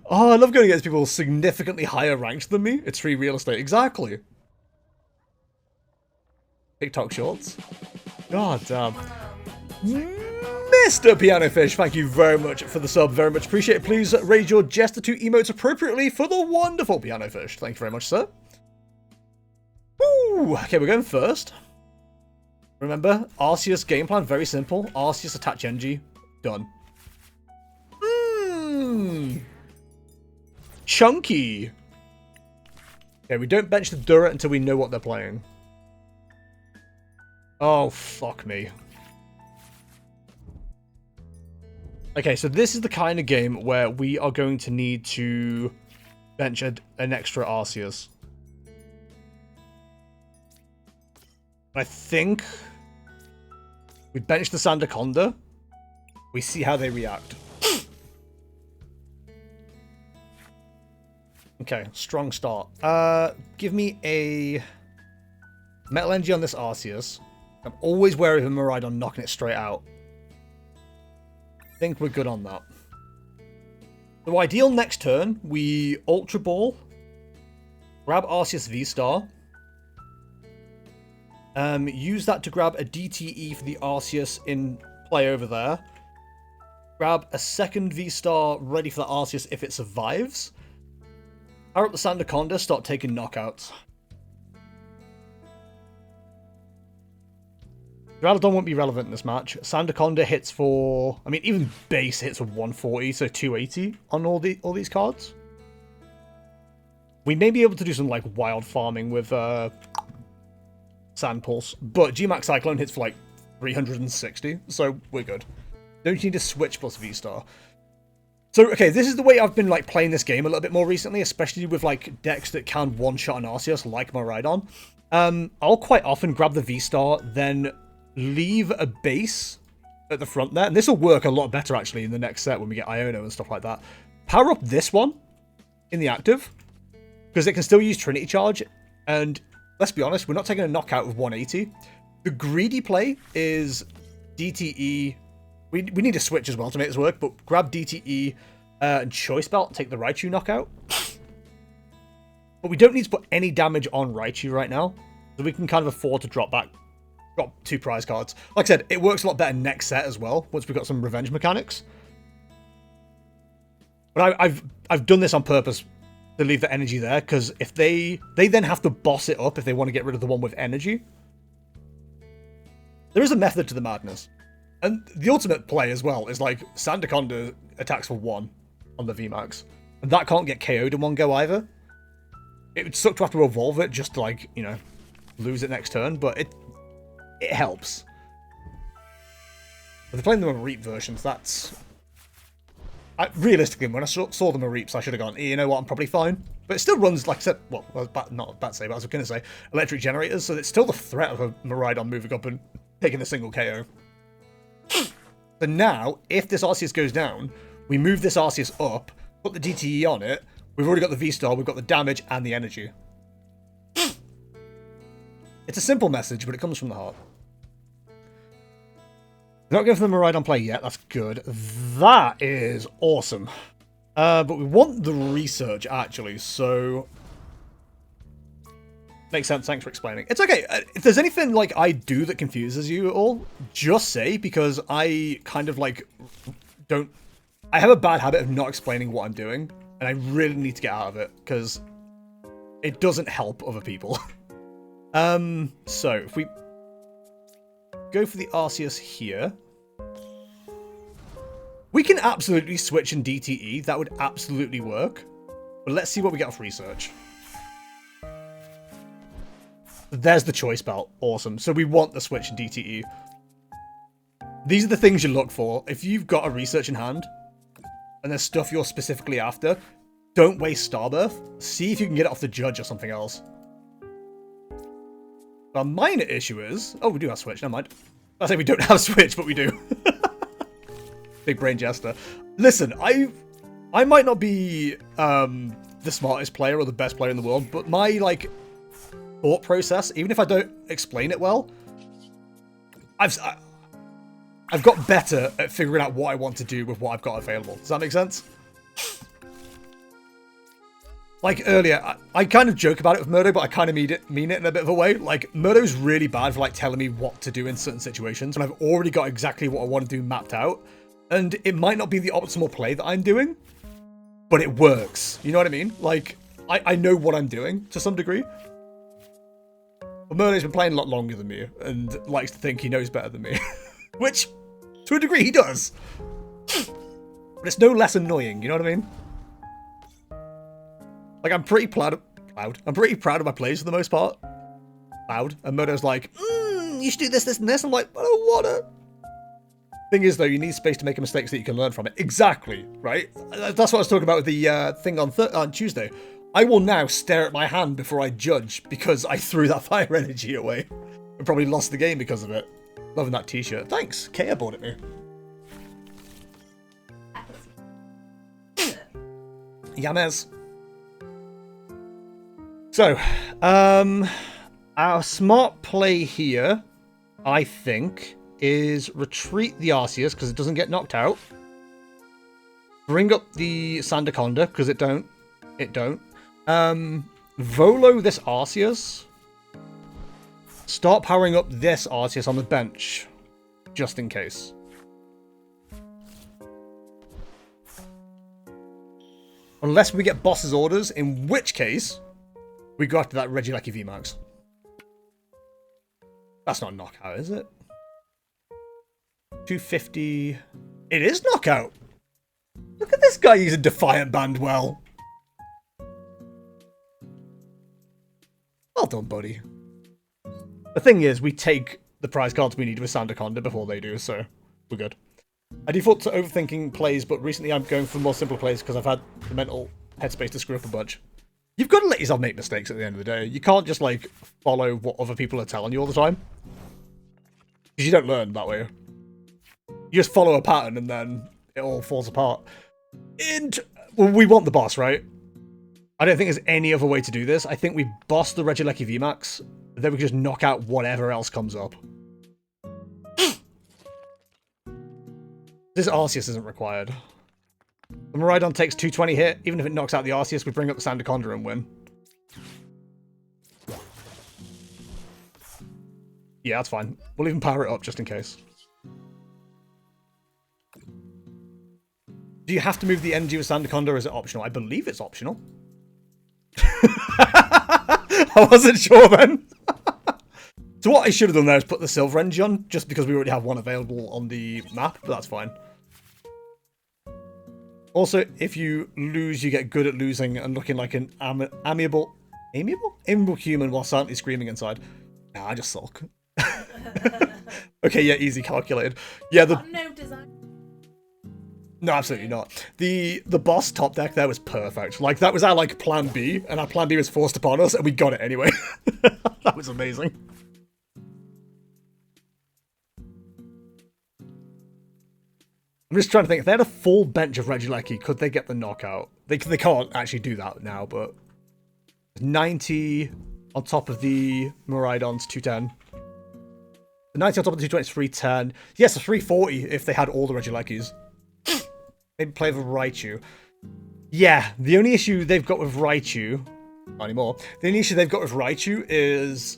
Oh, I love going against people significantly higher ranked than me. It's free real estate. Exactly. TikTok shorts. God damn. Mr. Piano Fish, thank you very much for the sub. Very much appreciate it. Please raise your Jester 2 emotes appropriately for the wonderful Piano Fish. Thank you very much, sir. Woo! Okay, we're going first. Remember, Arceus game plan, very simple. Arceus attach NG. Done. Chunky. Okay, we don't bench the Dura until we know what they're playing. Oh, fuck me. Okay, so this is the kind of game where we are going to need to bench an extra Arceus. I think we bench the Sandaconda. We see how they react. Okay, strong start. Give me a Metal Energy on this Arceus. I'm always wary of a Miraidon knocking it straight out. I think we're good on that. So ideal next turn, we Ultra Ball, grab Arceus Vstar, use that to grab a DTE for the Arceus in play over there, grab a second Vstar ready for the Arceus if it survives, power up the Sandaconda, start taking knockouts. Duraludon won't be relevant in this match. Sandaconda hits for... I mean, even base hits for 140, so 280 on all these cards. We may be able to do some, like, wild farming with Sand Pulse, but Gmax Cyclone hits for, like, 360, so we're good. Don't need to switch plus V-Star. So, okay, this is the way I've been, like, playing this game a little bit more recently, especially with, like, decks that can one-shot an Arceus, like Miraidon. I'll quite often grab the V-Star, then leave a base at the front there, and this will work a lot better actually in the next set when we get Iono and stuff like that. Power up this one in the active, because it can still use Trinity Charge, and let's be honest, we're not taking a knockout with 180. The greedy play is DTE. We need to switch as well to make this work, but grab DTE and Choice Belt, take the Raichu knockout. But we don't need to put any damage on Raichu right now, so we can kind of afford to drop 2 prize cards. Like I said, it works a lot better next set as well, once we've got some revenge mechanics. But I've done this on purpose to leave the energy there, because if they then have to boss it up if they want to get rid of the one with energy. There is a method to the madness. And the ultimate play as well is like Sandaconda attacks for 1 on the VMAX. And that can't get KO'd in one go either. It would suck to have to evolve it just to, like, you know, lose it next turn, but it helps. But they're playing the Mareep versions, that's... realistically, when I saw the Mareeps, I should have gone, you know what, I'm probably fine. But it still runs, like I said, well, not bad to say, but I was going to say, electric generators, so it's still the threat of a Miraidon moving up and taking a single KO. So now, if this Arceus goes down, we move this Arceus up, put the DTE on it, we've already got the V-Star, we've got the damage and the energy. It's a simple message, but it comes from the heart. We're not going for the Miraidon play yet, that's good. That is awesome. But we want the research, actually, so... Makes sense, thanks for explaining. It's okay, if there's anything, like, I do that confuses you at all, just say, because I kind of, like, don't... I have a bad habit of not explaining what I'm doing, and I really need to get out of it, because it doesn't help other people. So, if we go for the Arceus here, we can absolutely switch in DTE, that would absolutely work, but let's see what we get off research. There's the Choice Belt, awesome, so we want the switch in DTE. These are the things you look for. If you've got a research in hand, and there's stuff you're specifically after, don't waste Starbirth, see if you can get it off the Judge or something else. Our minor issue is... Oh, we do have Switch, never mind. I say we don't have Switch, but we do. Big brain jester. Listen, I might not be the smartest player or the best player in the world, but my, like, thought process, even if I don't explain it well, I've got better at figuring out what I want to do with what I've got available. Does that make sense? Like earlier, I kind of joke about it with Murdo, but I kind of mean it in a bit of a way. Like, Murdo's really bad for like telling me what to do in certain situations, and I've already got exactly what I want to do mapped out. And it might not be the optimal play that I'm doing, but it works. You know what I mean? Like, I know what I'm doing to some degree. But Murdo's been playing a lot longer than me, and likes to think he knows better than me. Which, to a degree, he does. But it's no less annoying, you know what I mean? Like, I'm pretty proud of my plays for the most part. And Murdo's like, you should do this, this, and this. I'm like, I don't wanna. Thing is, though, you need space to make a mistake so that you can learn from it. Exactly, right? That's what I was talking about with the thing on Tuesday. I will now stare at my hand before I judge because I threw that fire energy away. I probably lost the game because of it. Loving that t-shirt. Thanks. Kaya bought it me. Yames. So, our smart play here, I think, is retreat the Arceus because it doesn't get knocked out. Bring up the Sandaconda because it don't. Volo this Arceus. Start powering up this Arceus on the bench, just in case. Unless we get boss's orders, in which case we go after that Regieleki VMAX. That's not knockout, is it? 250. It is knockout. Look at this guy using Defiant Band well. Well done, buddy. The thing is, we take the prize cards we need with Sandaconda before they do, so we're good. I default to overthinking plays, but recently I'm going for more simple plays because I've had the mental headspace to screw up a bunch. You've got to let yourself make mistakes at the end of the day. You can't just, like, follow what other people are telling you all the time. Because you don't learn that way. You just follow a pattern and then it all falls apart. And well, we want the boss, right? I don't think there's any other way to do this. I think we boss the Regieleki VMAX, then we can just knock out whatever else comes up. This Arceus isn't required. The Miraidon takes 220 hit. Even if it knocks out the Arceus, we bring up the Sandaconda and win. Yeah, that's fine. We'll even power it up just in case. Do you have to move the energy with Sandaconda or is it optional? I believe it's optional. I wasn't sure then. So what I should have done there is put the silver energy on, just because we already have one available on the map, but that's fine. Also, if you lose, you get good at losing and looking like an amiable human while silently screaming inside. Nah, I just sulk. Okay, yeah, easy calculated. Yeah, No design. No, absolutely not. The boss top deck there was perfect. Like, that was our, like, plan B, and our plan B was forced upon us, and we got it anyway. That was amazing. I'm just trying to think, if they had a full bench of Regieleki, could they get the knockout? They can't actually do that now, but 90 on top of the Miraidon's 210. The 90 on top of the 220 is 310. Yes, a 340 if they had all the Regielekis. Maybe play with Raichu. Yeah, the only issue they've got with Raichu, not anymore, the only issue they've got with Raichu is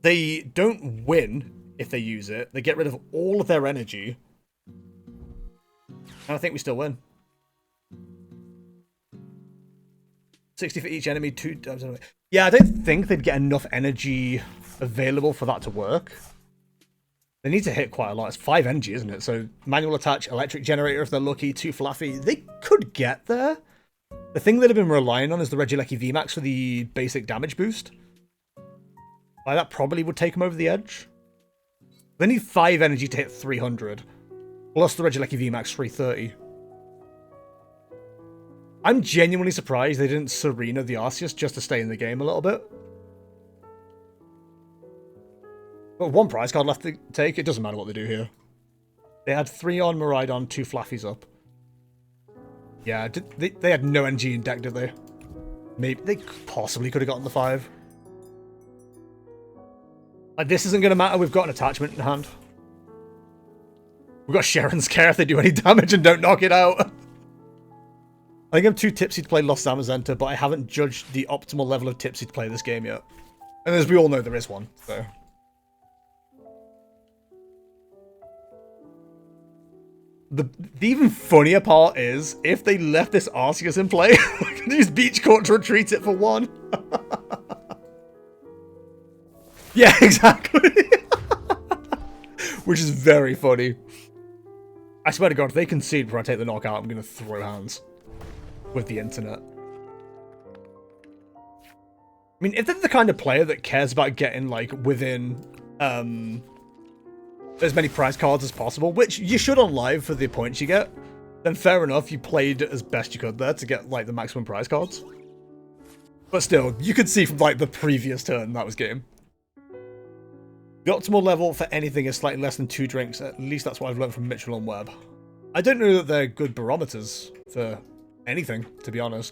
they don't win if they use it. They get rid of all of their energy. And I think we still win. 60 for each enemy, 2 times anyway. Yeah, I don't think they'd get enough energy available for that to work. They need to hit quite a lot. It's 5 energy, isn't it? So manual attach, electric generator if they're lucky, 2 Fluffy. They could get there. The thing that I've been relying on is the Regieleki VMAX for the basic damage boost. Like, that probably would take them over the edge. They need 5 energy to hit 300. Plus the Regieleki VMAX 330. I'm genuinely surprised they didn't Serena the Arceus just to stay in the game a little bit. But one prize card left to take. It doesn't matter what they do here. They had 3 on Miraidon, 2 Flaffies up. Yeah, they had no energy in deck, did they? Maybe they possibly could have gotten the 5. Like, this isn't going to matter. We've got an attachment in hand. We've got Sharon's Care if they do any damage and don't knock it out. I think I'm too tipsy to play Lost Zamazenta, but I haven't judged the optimal level of tipsy to play this game yet. And as we all know, there is one, so... The even funnier part is, if they left this Arceus in play, I can use Beach Court to retreat it for 1. Yeah, exactly. Which is very funny. I swear to God, if they concede before I take the knockout, I'm going to throw hands with the internet. I mean, if they're the kind of player that cares about getting, like, within, as many prize cards as possible, which you should on live for the points you get, then fair enough, you played as best you could there to get, like, the maximum prize cards. But still, you could see from, like, the previous turn that was game. The optimal level for anything is slightly less than 2 drinks, at least that's what I've learned from Mitchell and Webb. I don't know that they're good barometers for anything, to be honest.